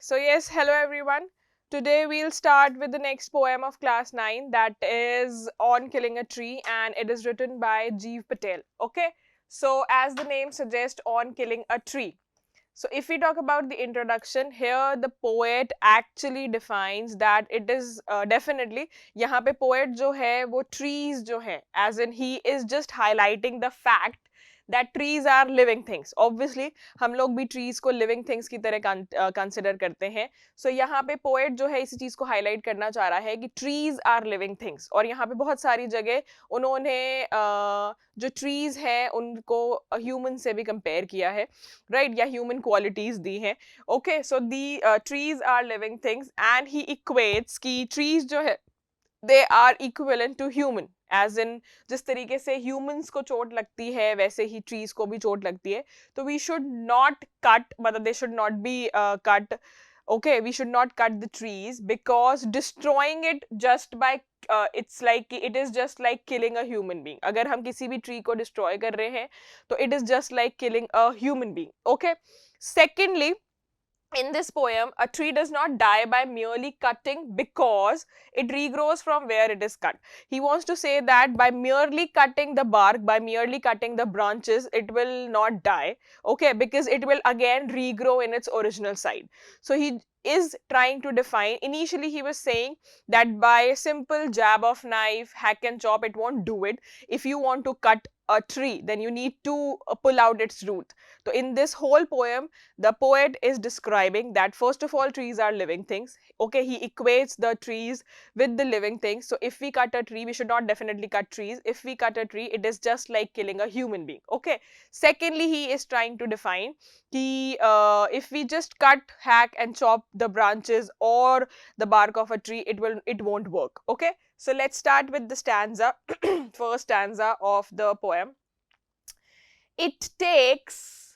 So yes, hello everyone. Today we'll start with the next poem of class 9, that is On Killing a Tree, and it is written by Jeev Patel. Okay, so as the name suggests, On Killing a Tree. So if we talk about the introduction, here the poet actually defines that it is definitely, यहाँ पे poet जो है वो trees जो है, as in he is just highlighting the fact that trees are living things. Obviously हम लोग भी trees को living things की तरह consider करते हैं. So यहाँ पे poet जो है इसी चीज को highlight करना चाह रहा है कि trees are living things. और यहाँ पे बहुत सारी जगह उन्होंने जो trees हैं उनको human से भी compare किया है, right? या human qualities दी हैं. Okay, so the trees are living things and he equates कि trees जो है they are equivalent to human, as in जिस तरीके से humans को चोट लगती है वैसे ही trees को भी चोट लगती है. तो we should not cut, मतलब they should not be cut. Okay, we should not cut the trees because destroying it just by it's like it is just like killing a human being. अगर हम किसी भी tree को destroy कर रहे हैं तो it is just like killing a human being. Okay, secondly, in this poem, a tree does not die by merely cutting because it regrows from where it is cut. He wants to say that by merely cutting the bark, by merely cutting the branches, it will not die, okay, because it will again regrow in its original site. So he is trying to define, initially he was saying that by a simple jab of knife, hack and chop, it won't do it. If you want to cut a tree, then you need to pull out its root. So in this whole poem, the poet is describing that first of all, trees are living things. Okay, he equates the trees with the living things. So if we cut a tree, we should not definitely cut trees. If we cut a tree, it is just like killing a human being. Okay, secondly, he is trying to define if we just cut, hack and chop the branches or the bark of a tree, it won't work. Okay, so let's start with the stanza. First stanza of the poem. It takes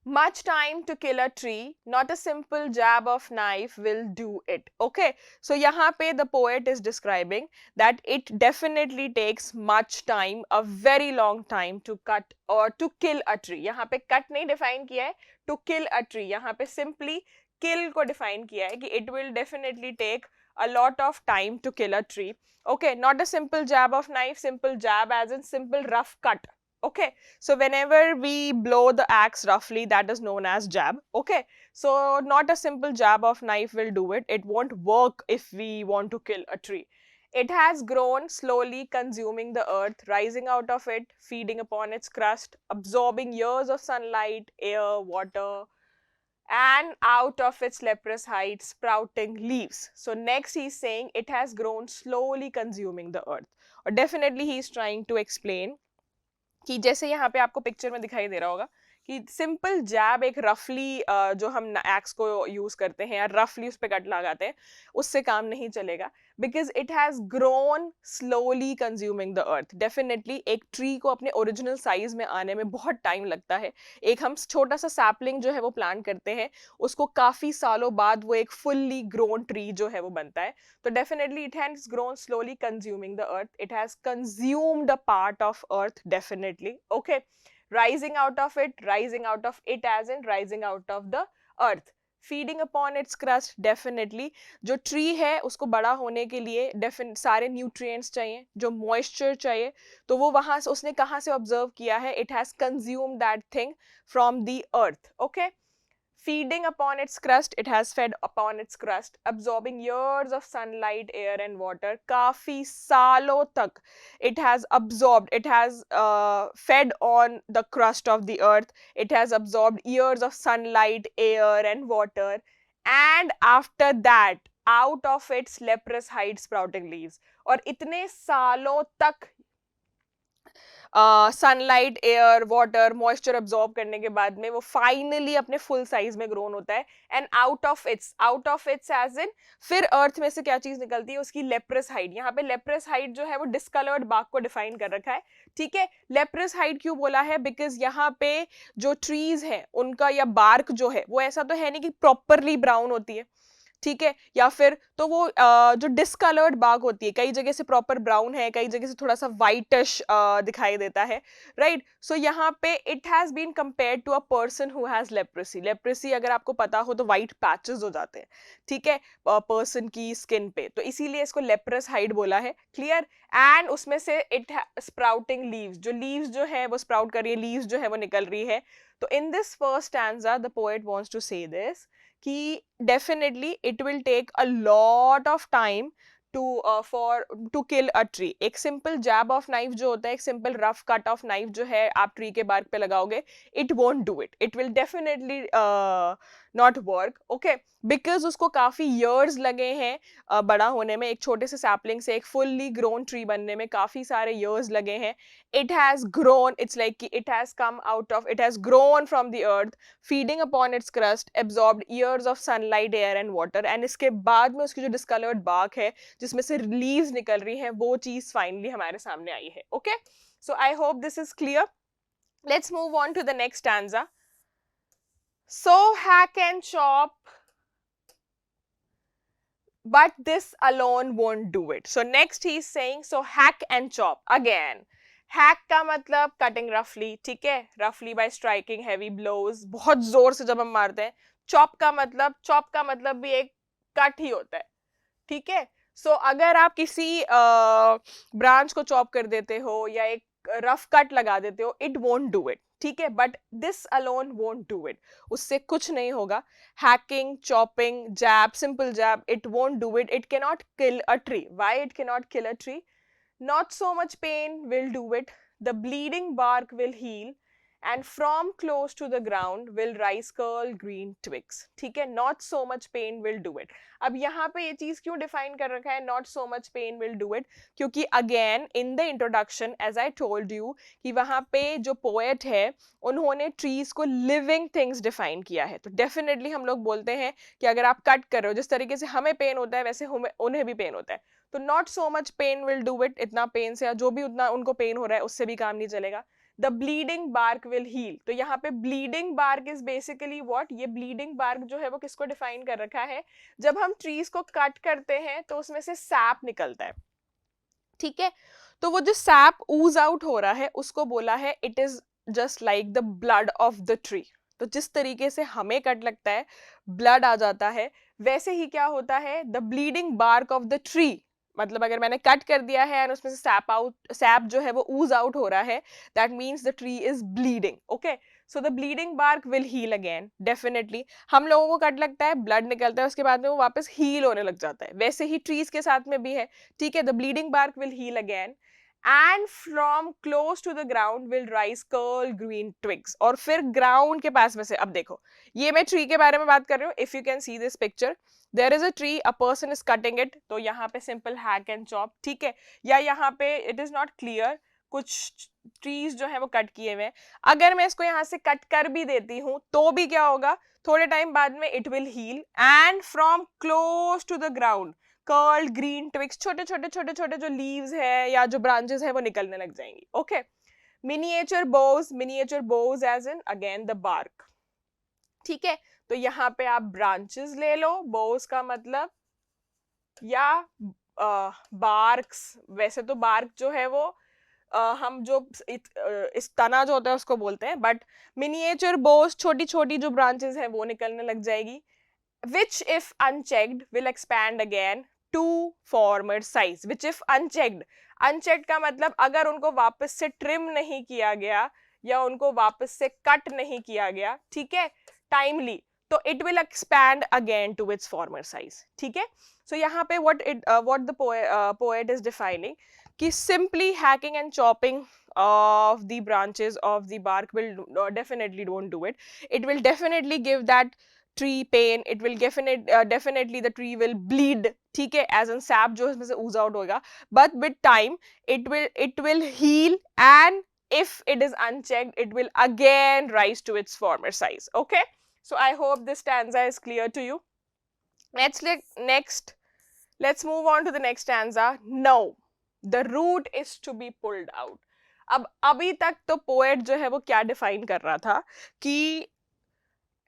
much time to kill a tree, not a simple jab of knife will do it. Okay, so यहाँ पे the poet is describing that it definitely takes much time, a very long time to cut or to kill a tree. यहाँ पे cut नहीं define किया है, to kill a tree. यहाँ पे simply kill को define किया है कि it will definitely take a lot of time to kill a tree. Okay, not a simple jab of knife, simple jab as in simple rough cut. Okay, so whenever we blow the axe roughly, that is known as jab. Okay, so not a simple jab of knife will do it. It won't work if we want to kill a tree. It has grown, slowly consuming the earth, rising out of it, feeding upon its crust, absorbing years of sunlight, air, water, and out of its leprous height, sprouting leaves. So next he's saying it has grown, slowly consuming the earth. Or definitely he's trying to explain कि जैसे यहाँ पे आपको picture में दिखाई दे रहा होगा कि सिंपल जैब एक रफली जो हम एक्स को यूज करते हैं या रफली उस पर कट लगाते हैं, उससे काम नहीं चलेगा because it has grown slowly consuming the earth. Definitely एक ट्री को अपने ओरिजिनल साइज में आने में बहुत टाइम लगता है. एक हम छोटा सा सैपलिंग जो है वो प्लांट करते हैं, उसको काफी सालों बाद वो एक फुल्ली ग्रोन ट्री जो है वो बनता है. तो definitely it has grown slowly consuming the earth. It has consumed a part of earth definitely. Okay, rising out of it as in rising out of the earth, feeding upon its crust. definitely जो tree है उसको बड़ा होने के लिए सारे nutrients चाहिए, जो moisture चाहिए, तो वो वहां से उसने कहाँ से observe किया है? It has consumed that thing from the earth. Okay, feeding upon its crust, it has fed upon its crust, absorbing years of sunlight, air and water. काफी सालों तक it has absorbed, it has fed on the crust of the earth. It has absorbed years of sunlight, air and water, and after that out of its leprous height sprouting leaves. और इतने सालों तक sunlight, air, water, moisture absorb करने के बाद में वो finally अपने फुल साइज में ग्रोन होता है. And out of its age in फिर अर्थ में से क्या चीज निकलती है? उसकी लेप्रस हाइट. यहाँ पे लेप्रस हाइट जो है वो डिस्कलर्ड बार्क को डिफाइन कर रखा है. ठीक है, लेप्रस हाइट क्यों बोला है? बिकॉज यहाँ पे जो ट्रीज है उनका या बार्क जो है वो ऐसा तो है नहीं कि प्रॉपरली ब्राउन होती है. ठीक है, या फिर तो वो जो डिस्कलर्ड बाग होती है, कई जगह से प्रॉपर ब्राउन है, कई जगह से थोड़ा सा वाइटिश दिखाई देता है, राइट। सो यहाँ पे it has been compared to a person who has leprosy. Leprosy अगर आपको पता हो तो वाइट पैचेस हो जाते हैं, ठीक है, पर्सन की स्किन पे, तो इसीलिए इसको लेप्रस हाइड बोला है, क्लियर। एंड उसमें से इट स्प्राउटिंग लीव्स, जो लीव्स जो है वो स्प्राउट कर रही है, लीव्स जो है वो निकल रही है। तो in this first stanza the poet wants to say this कि definitely it will take a lot of time to kill a tree. एक simple jab of knife जो होता है, एक simple rough cut of knife जो है आप tree के bark पे लगाओगे, it won't do it. It will definitely not work, okay? Because उसको काफी years लगे हैं बड़ा होने में, एक छोटे से sapling से एक fully grown tree बनने में काफी सारे years लगे हैं. It has grown, it's like it has come out of, it has grown from the earth, feeding upon its crust, absorbed years of sunlight, air and water, and इसके बाद में उसकी जो discolored bark है जिसमें से leaves निकल रही हैं, वो चीज finally हमारे सामने आई है, okay? So I hope this is clear. Let's move on to the next stanza. So hack and chop, but this alone won't do it. So next he is saying, so hack and chop again. Hack का मतलब cutting रफली, ठीक है, रफली bye striking heavy blows, बहुत जोर से जब हम मारते हैं। चॉप का मतलब भी एक कट ही होता है, ठीक है। सो अगर आप किसी ब्रांच को चॉप कर देते हो या एक रफ कट लगा देते हो, इट वोंट डू इट, ठीक है, but this alone won't do it, उससे कुछ नहीं होगा। Hacking, chopping, jab, simple jab, it won't do it, it cannot kill a tree. Why it cannot kill a tree? Not so much pain will do it. The bleeding bark will heal, and from close to the ground will rise curl green twigs. ठीक है, not so much pain will do it. अब यहाँ पे ये चीज क्यों define कर रखा है not so much pain will do it? क्योंकि again in the introduction as I told you कि वहाँ पे जो poet है उन्होंने trees को living things define किया है। तो definitely हम लोग बोलते हैं कि अगर आप कट कर रहे हो, जिस तरीके से हमें पेन होता है वैसे उन्हें भी पेन होता है, तो not so much pain will do it, इतना पेन से, जो भी उतना उनको पेन हो रहा है उससे भी काम नहीं चलेगा। The bleeding bark will heal, तो यहाँ पे bleeding bark is basically what, ये ब्लीडिंग बार्क जो है वो किसको डिफाइन कर रखा है? जब हम ट्रीज को कट करते हैं तो उसमें से सैप निकलता है, ठीक है, तो वो जो सैप ऊज आउट हो रहा है उसको बोला है it is just like the blood of the tree. तो जिस तरीके से हमें कट लगता है, ब्लड आ जाता है, वैसे ही क्या होता है, the bleeding bark of the tree, मतलब अगर मैंने कट कर दिया है और उसमें से सैप जो है वो ऊज आउट हो रहा है, that means the tree is bleeding, okay. So the bleeding bark will heal again, definitely. हम लोगों को कट लगता है, ब्लड निकलता है, उसके बाद में वो वापस हील होने लग जाता है, वैसे ही ट्रीज के साथ में भी है, ठीक है। The bleeding bark will heal again, and from close to the ground will rise curl green twigs, और फिर ग्राउंड के पास में से, अब देखो ये मैं ट्री के बारे में बात कर रही हूँ, if you can see this picture, there is a tree, a person is cutting it, तो यहाँ पे सिंपल हैक एंड चॉप, ठीक है, या यहाँ पे इट इज नॉट क्लियर, कुछ ट्रीज जो है वो कट किए हुए हैं, अगर मैं इसको यहाँ से कट कर भी देती हूँ तो भी क्या होगा, थोड़े टाइम बाद में it will heal, and from close to the ground curl green twigs, छोटे छोटे छोटे छोटे जो लीव्स है या जो ब्रांचेस है वो निकलने लग जाएंगी, okay. Miniature boughs edge in again the bark, ठीक है, तो यहाँ पे आप ब्रांचेस ले लो, बोस का मतलब, या बार्क्स, वैसे तो बार्क जो है वो हम जो इस तना जो होता है उसको बोलते हैं, बट मिनिएचर बोस, छोटी छोटी जो ब्रांचेस है वो निकलने लग जाएगी, which if unchecked will expand again to former size, which if unchecked का मतलब अगर उनको वापस से ट्रिम नहीं किया गया या उनको वापस से कट नहीं किया गया, ठीक है, टाइमली, तो it will expand again to its former size, ठीक है। सो यहाँ पे what the poet is defining कि simply hacking and chopping of the branches of the bark will definitely don't do it. It will definitely give that tree pain, it will definitely the tree will bleed, ठीक है, as in sap जो इसमें से ooze out होगा, but with time it will heal, and if it is unchecked it will again rise to its former size, okay. So I hope this stanza is clear to you. Let's move on to the next stanza. No, the root is to be pulled out. अब अभी तक तो poet जो है वो क्या define कर रहा था कि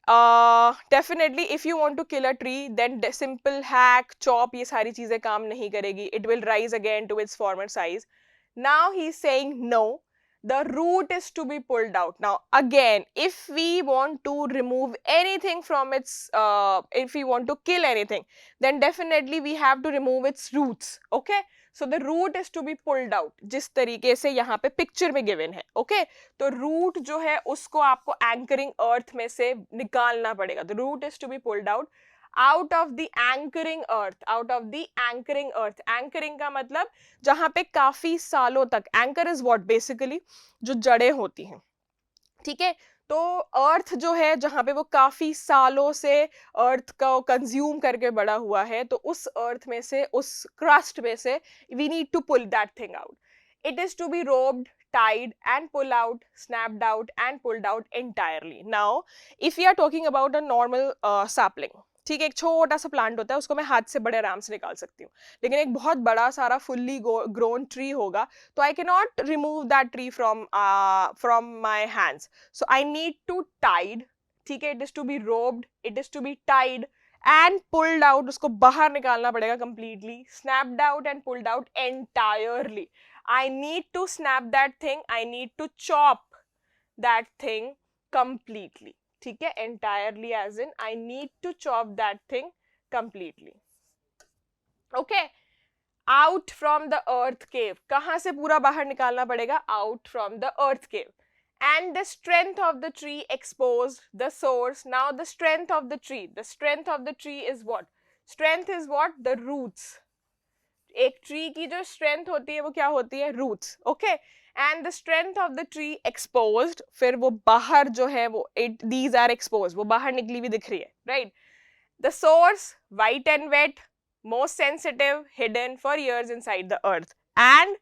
definitely if you want to kill a tree then simple hack chop ये सारी चीजें काम नहीं करेगी, it will rise again to its former size. Now he's saying no, the root is to be pulled out. Now again, if we want to remove anything from its if we want to kill anything, then definitely we have to remove its roots. Okay, so the root is to be pulled out, जिस तरीके से यहाँ पे picture में given है. Okay, तो root जो है उसको आपको एंकरिंग अर्थ में से निकालना पड़ेगा. The root is to be pulled out of the anchoring earth, out of the anchoring earth. Anchoring का मतलब जहां पे काफी सालों तक, anchor is what basically जो जड़ें होती हैं, ठीक है. तो अर्थ जो है जहां पे वो काफी सालों से अर्थ को कंज्यूम करके बड़ा हुआ है, तो उस अर्थ में से, उस क्रस्ट में से we need to pull that thing out. It is to be roped, tied and pull out, snapped out and pulled out entirely. Now if we are talking about a normal sapling, ठीक है, एक छोटा सा plant होता है, उसको मैं हाथ से बड़े आराम से निकाल सकती हूँ. लेकिन एक बहुत बड़ा सारा फुल्ली ग्रोन ट्री होगा, तो I can not remove that tree from my hands. So I need to tied, ठीक है, it is to be roped, it is to be tied and pulled out. उसको बाहर निकालना पड़ेगा completely, snapped out and pulled out entirely. I need to snap that thing, I need to chop that thing completely. ठीक है, entirely as in I need to chop that thing completely. Okay, out from the earth cave. कहाँ से पूरा बाहर निकालना पड़ेगा? Out from the earth cave. And the strength of the tree exposed, the source. Now the strength of the tree. The strength of the tree is what? Strength is what? The roots. एक tree की जो strength होती है वो क्या होती है? Roots. Okay, and the strength of the tree exposed, फिर वो बाहर जो है वो दीज आर एक्सपोज्ड, वो बाहर निकली हुई दिख रही है, right. The source white and wet, most sensitive, hidden for years inside the earth, and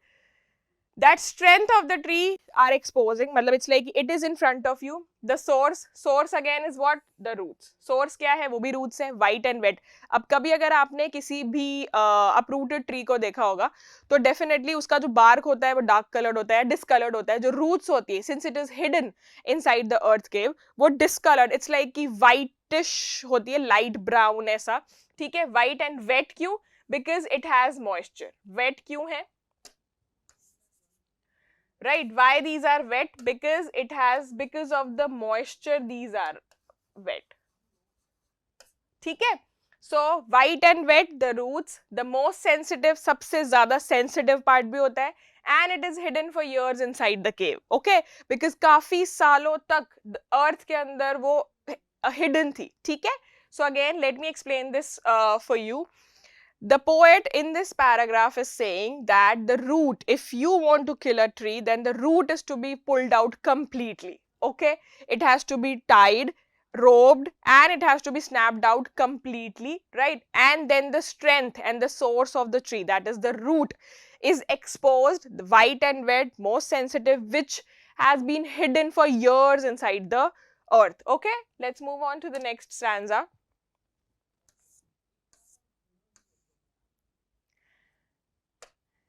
that strength of the tree are exposing, मतलब it's like it is in front of you. The source again is what? The roots. Source क्या है? वो भी roots है, white and wet. अब कभी अगर आपने किसी भी uprooted tree को देखा होगा, तो definitely उसका जो bark होता है वो dark colored होता है, discolored होता है. जो roots होती है, since it is hidden inside the earth cave, वो discolored, it's like कि whitish होती है, light brown ऐसा, ठीक है. White and wet क्यों? Because it has moisture. Wet क्यों है? Right, why these are wet? Because it has, because of the moisture these are wet. ठीक है, so white and wet, the roots, the most sensitive, सबसे ज्यादा sensitive part भी होता है, and it is hidden for years inside the cave. Okay, because काफी सालों तक earth के अंदर वो hidden थी, ठीक है. So again let me explain this for you. The poet in this paragraph is saying that the root, if you want to kill a tree, then the root is to be pulled out completely. Okay, it has to be tied, roped, and it has to be snapped out completely, right? And then the strength and the source of the tree, that is the root, is exposed, white and wet, most sensitive, which has been hidden for years inside the earth. Okay, let's move on to the next stanza.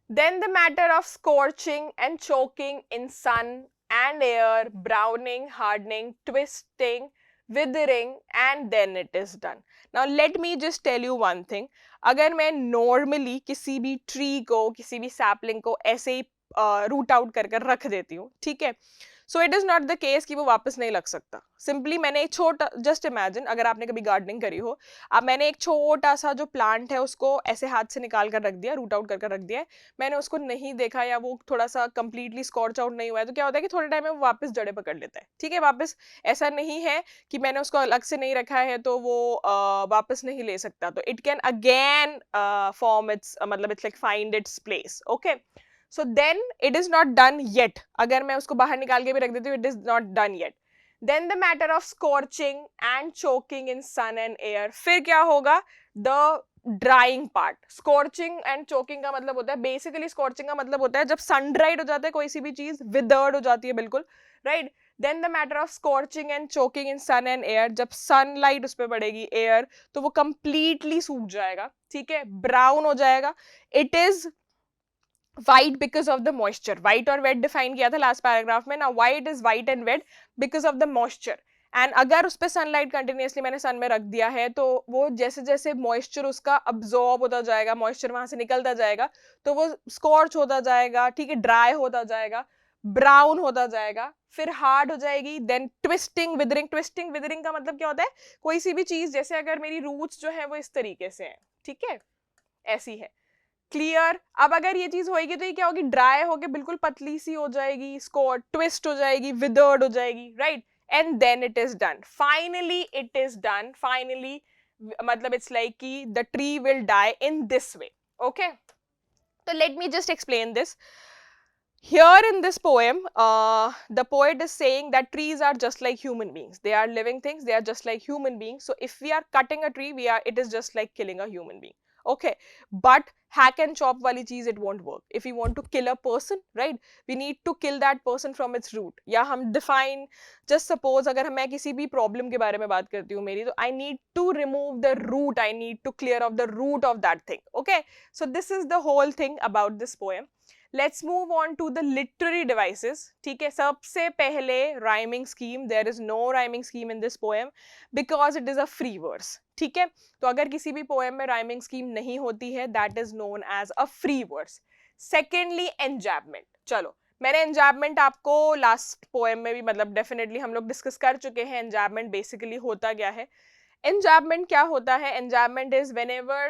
Then the matter of scorching and choking in sun and air, browning, hardening, twisting, withering, and then it is done. Now let me just tell you one thing. अगर मैं normally किसी भी tree को, किसी भी sapling को ऐसे ही root out कर कर रख देती हूँ, ठीक है, so it is not the case कि वो वापस नहीं लग सकता. सिंपली मैंने एक छोटा, जस्ट इमेजिन अगर आपने कभी गार्डनिंग करी हो, अब मैंने एक छोटा सा जो प्लांट है उसको ऐसे हाथ से निकाल कर रख दिया, रूट आउट कर रख दिया है, मैंने उसको नहीं देखा या वो थोड़ा सा कंप्लीटली स्कॉर्च आउट नहीं हुआ है, तो क्या होता है कि थोड़े टाइम में वो वापस जड़ें पकड़ लेता है, ठीक है, वापस. ऐसा नहीं है कि मैंने उसको अलग से नहीं रखा है तो वो वापस नहीं ले सकता, तो it can again form its, मतलब it's like find its place. Okay, so then it is not done yet. अगर मैं उसको बाहर निकाल के भी रख देती हूँ, it is not done yet. Then the matter of scorching and choking in sun and air. फिर क्या होगा? The drying part. Scorching and choking का मतलब होता है, basically scorching का मतलब होता है जब sun dried हो जाता है कोई सी भी चीज, withered हो जाती है बिल्कुल, right? Then the matter of scorching and choking in sun and air. जब sunlight उस पर पड़ेगी, air, तो वो completely सूख जाएगा, ठीक है, brown हो जाएगा. It is white because of the moisture. White और wet define किया था last paragraph में. Now why it is white and wet? Because of the moisture. And अगर उस पर सनलाइट कंटिन्यूसली मैंने सन में रख दिया है तो वो जैसे जैसे मॉइस्चर उसका अब्जॉर्ब होता जाएगा, मॉइस्चर वहां से निकलता जाएगा, तो वो स्कॉर्च होता जाएगा, ठीक है, ड्राई होता जाएगा, ब्राउन होता जाएगा, फिर हार्ड हो जाएगी, then twisting withering. Twisting withering का मतलब क्या होता है, कोई सी भी चीज, जैसे अगर मेरी रूट्स जो है वो इस तरीके से है, ठीक है, ऐसी है, क्लियर। अब अगर ये चीज होगी तो ये क्या होगी, ड्राई होके बिल्कुल पतली सी हो जाएगी, इसको ट्विस्ट हो जाएगी, विदर्ड हो जाएगी, right, and then it is done, finally it is done, finally मतलब इट्स लाइक कि the tree will die in this way, okay. तो let me just explain this. Here in this poem, the poet is saying that trees are just like human beings. They are living things. They are just like human beings. So if we are cutting a tree, it is just like killing a human being. Okay, but hack and chop wali cheese, it won't work. If we want to kill a person, right, we need to kill that person from its root. या हम define, just suppose अगर मैं किसी भी problem के बारे में बात करती हूँ मेरी, तो I need to remove the root. I need to clear off the root of that thing. Okay, so this is the whole thing about this poem. Let's move on to the literary devices. ठीक है, सबसे पहले rhyming scheme. There is no rhyming scheme in this poem because it is a free verse. ठीक है, तो अगर किसी भी poem में rhyming scheme नहीं होती है, that is known as a free verse. Secondly, enjambment. चलो, मैंने enjambment आपको last poem में भी मतलब definitely हम लोग discuss कर चुके हैं. enjambment basically होता क्या है? enjambment क्या होता है? enjambment is whenever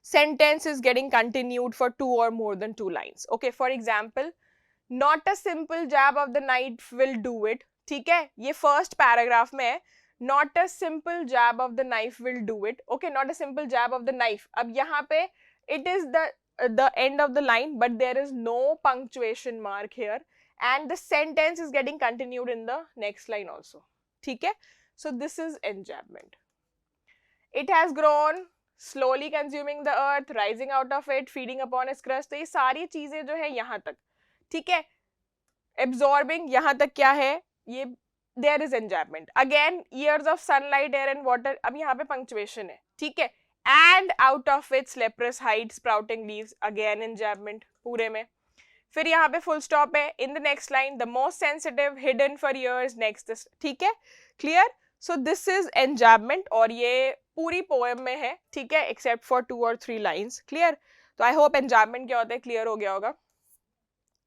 sentence is getting continued for 2 or more than 2 lines. Okay, for example, not a simple jab of the knife will do it. ठीक है, ये first paragraph में है, not a simple jab of the knife will do it. Okay, not a simple jab of the knife. अब यहाँ पे it is the end of the line, but there is no punctuation mark here, and the sentence is getting continued in the next line also. ठीक है, so this is enjambment. It has grown slowly consuming the earth, rising out of it, feeding upon its crust. तो ये सारी चीजें जो है यहाँ तक, ठीक है, absorbing, यहाँ तक क्या है, ये there is enjambment. Again, years of sunlight, air and water. अब यहाँ पे punctuation है, ठीक है, and out of its leprous height sprouting leaves. Again enjambment पूरे में. फिर यहाँ पे full stop है. In the next line, the most sensitive, hidden for years, next. ठीक है, clear? So this is enjambment और ये पूरी poem में है, ठीक है, except for 2 or 3 lines. Clear? तो I hope enjambment क्या होता है clear हो गया होगा.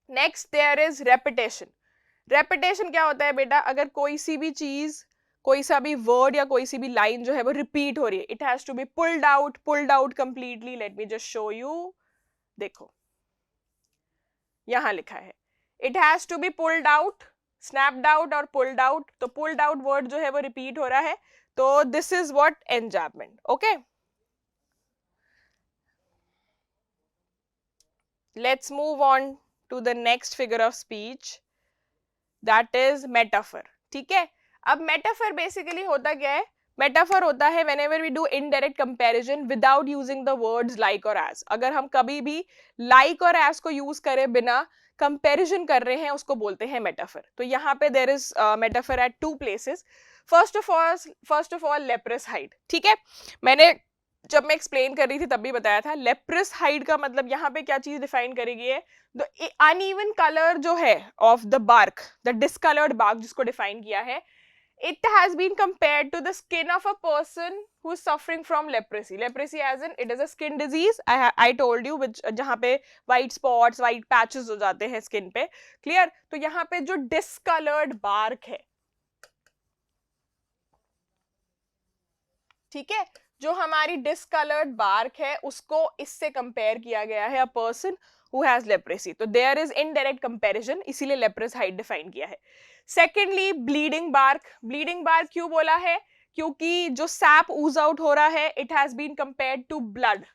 Next there is repetition. Repetition क्या होता है बेटा, अगर कोई सी भी चीज, कोई सा भी word या कोई सी भी line जो है वो repeat हो रही है, it has to be pulled out completely. Let me just show you. देखो यहाँ लिखा है it has to be pulled out, snapped out और pulled out. तो pulled out word जो है वो repeat हो रहा है, तो this is what enjambment. Okay, let's move on to the next figure of speech, that is metaphor. ठीक है, अब metaphor basically होता क्या है, मेटाफर होता है whenever we do indirect comparison without using the words like or as. अगर हम कभी भी like और as को यूज करें बिना कंपैरिजन कर रहे हैं, उसको बोलते हैं मेटाफर. तो यहाँ पे there is metaphor at 2 places. First of all leprous hide. ठीक है, मैंने जब मैं एक्सप्लेन कर रही थी तब भी बताया था, लेप्रस हाइड का मतलब यहाँ पे क्या चीज डिफाइन करेगी है, द अनइवन कलर जो है of the bark, the discoloured bark जिसको डिफाइन किया है, it has been compared to the skin of a person who is suffering from leprosy. Leprosy as in it is a skin disease. I told you which जहाँ पे white spots, white patches हो जाते हैं skin पे, clear? तो यहाँ पे जो discolored bark है, ठीक है, जो हमारी discolored bark है उसको इससे compare किया गया है a person who has leprosy. तो there is indirect comparison, इसीलिए leprous hide define किया है. Secondly bleeding bark. Bleeding bark क्यों बोला है, क्योंकि जो सैप ऊज आउट हो रहा है it has been compared to blood.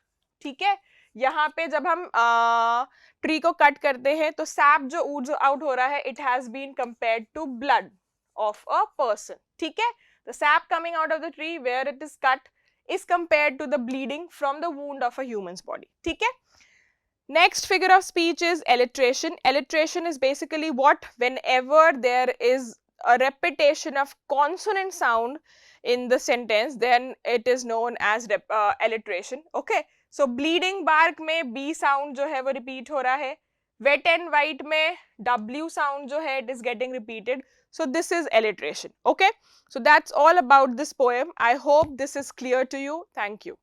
ठीक है, यहाँ पे जब हम ट्री को कट करते हैं तो सैप जो ऊज आउट हो रहा है it has been compared to blood of a person. ठीक है, the sap coming out of the tree where it is cut is compared to the bleeding from the wound of a human's body. ठीक है. Next figure of speech is alliteration. Alliteration is basically what, whenever there is a repetition of consonant sound in the sentence, then it is known as alliteration. Okay, so bleeding bark में B sound जो है वो repeat हो रहा है. Wet and white में W sound जो है it is getting repeated. So this is alliteration. Okay. So that's all about this poem. I hope this is clear to you. Thank you.